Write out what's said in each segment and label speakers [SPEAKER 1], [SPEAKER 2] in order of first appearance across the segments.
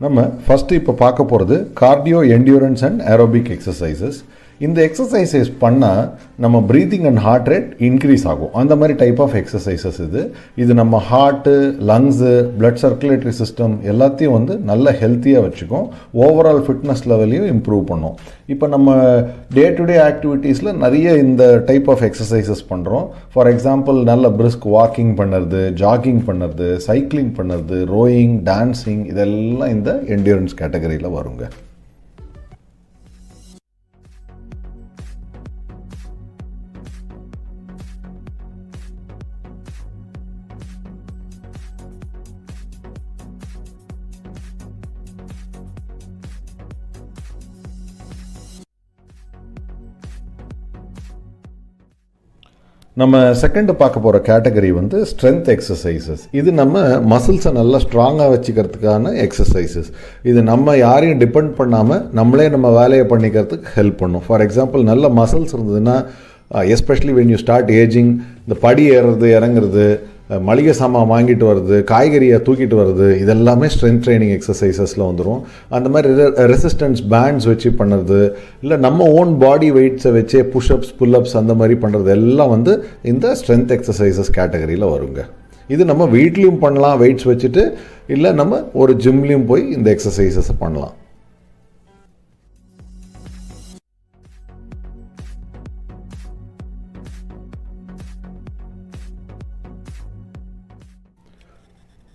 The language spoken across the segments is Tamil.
[SPEAKER 1] நம்ம ஃபஸ்ட்டு இப்போ பார்க்க போகிறது cardio endurance and aerobic exercises. இந்த எக்ஸசைசஸ் பண்ணால் நம்ம breathing and heart rate increase ஆகும். அந்த மாதிரி டைப் ஆஃப் எக்ஸசைசஸ் இது நம்ம heart, lungs, blood circulatory system எல்லாத்தையும் நல்ல ஹெல்த்தியாக வச்சுக்கும். ஓவரால் ஃபிட்னஸ் லெவலையும் இம்ப்ரூவ் பண்ணும். இப்போ நம்ம டே டு டே ஆக்டிவிட்டீஸில் நிறைய இந்த டைப் ஆஃப் எக்ஸசைசஸ் பண்ணுறோம். ஃபார் எக்ஸாம்பிள் நல்ல பிரிஸ்க் வாக்கிங் பண்ணுறது, ஜாகிங் பண்ணுறது, சைக்கிளிங் பண்ணுறது, ரோயிங், டான்ஸிங், இதெல்லாம் இந்த என்டியூரன்ஸ் கேட்டகரியில் வருங்க. நம்ம செகண்ட் பார்க்க போகிற கேட்டகரி ஸ்ட்ரென்த் எக்ஸசைசஸ். இது நம்ம மசில்ஸை நல்லா ஸ்ட்ராங்காக வச்சுக்கிறதுக்கான எக்ஸசைசஸ். இது நம்ம யாரையும் டிபெண்ட் பண்ணாமல் நம்மளே நம்ம வேலையை பண்ணிக்கிறதுக்கு ஹெல்ப் பண்ணும். ஃபார் எக்ஸாம்பிள் நல்ல மசில்ஸ் இருந்ததுன்னா, especially when you start ageing, இந்த படி ஏறுறது, இறங்குறது, மளிகை சாமான் வாங்கிட்டு வர்றது, காய்கறியை தூக்கிட்டு வர்றது, இதெல்லாமே ஸ்ட்ரென்த் ட்ரைனிங் எக்ஸசைசஸில் வந்துடும். அந்த மாதிரி ரெசிஸ்டன்ஸ் பேண்ட்ஸ் வச்சு பண்ணுறது, இல்லை நம்ம ஓன் பாடி வெயிட்ஸை வச்சே புஷ்அப்ஸ், புல்அப்ஸ் அந்த மாதிரி பண்ணுறது எல்லாம் இந்த ஸ்ட்ரென்த் எக்ஸசைசஸ் கேட்டகரியில் வருங்க. இது நம்ம வீட்லேயும் பண்ணலாம் வெயிட்ஸ் வச்சுட்டு, இல்லை நம்ம ஒரு ஜிம்லேயும் போய் இந்த எக்ஸசைசஸை பண்ணலாம்.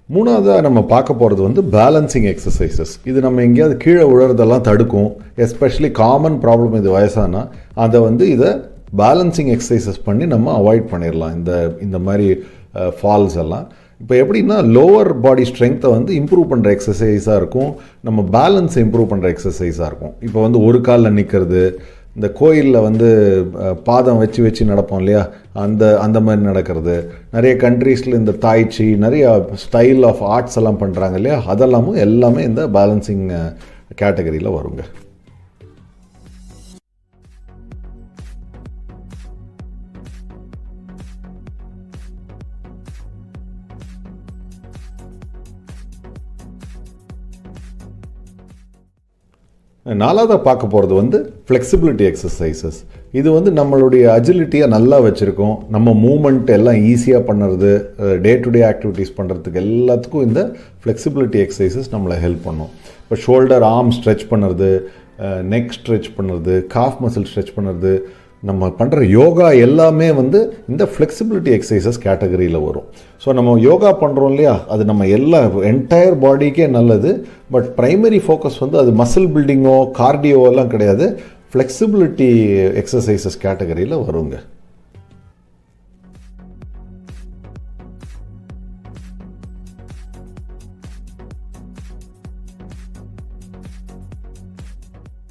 [SPEAKER 1] மூணாவதாக நம்ம பார்க்க போகிறது பேலன்சிங் எக்ஸசைசஸ். இது நம்ம எங்கேயாவது கீழே விழுறதெல்லாம் தடுக்கும். எஸ்பெஷலி காமன் ப்ராப்ளம் இது வயசானா அதை இதை பேலன்சிங் எக்ஸசைசஸ் பண்ணி நம்ம அவாய்ட் பண்ணிடலாம் இந்த மாதிரி ஃபால்ஸ் எல்லாம். இப்போ எப்படின்னா, லோவர் பாடி ஸ்ட்ரென்த்தை இம்ப்ரூவ் பண்ணுற எக்ஸசைஸாக இருக்கும், நம்ம பேலன்ஸை இம்ப்ரூவ் பண்ணுற எக்ஸசைஸாக இருக்கும். இப்போ ஒரு காலில் நிற்கிறது, இந்த கோயிலில் பாதம் வச்சு நடப்போம் இல்லையா, அந்த மாதிரி நடக்கிறது. நிறைய கண்ட்ரீஸில் இந்த தாய்ச்சி, நிறைய ஸ்டைல் ஆஃப் ஆர்ட்ஸ் எல்லாம் பண்ணுறாங்க இல்லையா, அதெல்லாமும் எல்லாமே இந்த பேலன்சிங் கேட்டகரியில் வருங்க. நாலாவதாக பார்க்க போகிறது ஃப்ளெக்சிபிலிட்டி எக்ஸசைசஸ். இது நம்மளுடைய அஜிலிட்டியை நல்லா வச்சுருக்கோம். நம்ம மூமெண்ட் எல்லாம் ஈஸியாக பண்ணுறது, டே டு டே ஆக்டிவிட்டீஸ் பண்ணுறதுக்கு எல்லாத்துக்கும் இந்த ஃப்ளெக்சிபிலிட்டி எக்ஸசைசஸ் நம்மளை ஹெல்ப் பண்ணும். இப்போ ஷோல்டர், ஆர்ம் ஸ்ட்ரெச் பண்ணுறது, நெக் ஸ்ட்ரெச் பண்ணுறது, காஃப் மசில் ஸ்ட்ரெச் பண்ணுறது, நம்ம பண்ணுற யோகா எல்லாமே இந்த ஃப்ளெக்சிபிலிட்டி எக்ஸசைசஸ் கேட்டகரியில் வரும். ஸோ நம்ம யோகா பண்ணுறோம் இல்லையா, அது நம்ம எல்லா என்டையர் பாடிக்கே நல்லது. பட் ப்ரைமரி ஃபோக்கஸ் அது மசில் பில்டிங்கோ கார்டியோவெல்லாம் கிடையாது, ஃப்ளெக்சிபிலிட்டி எக்ஸசைசஸ் கேட்டகரியில் வருங்க.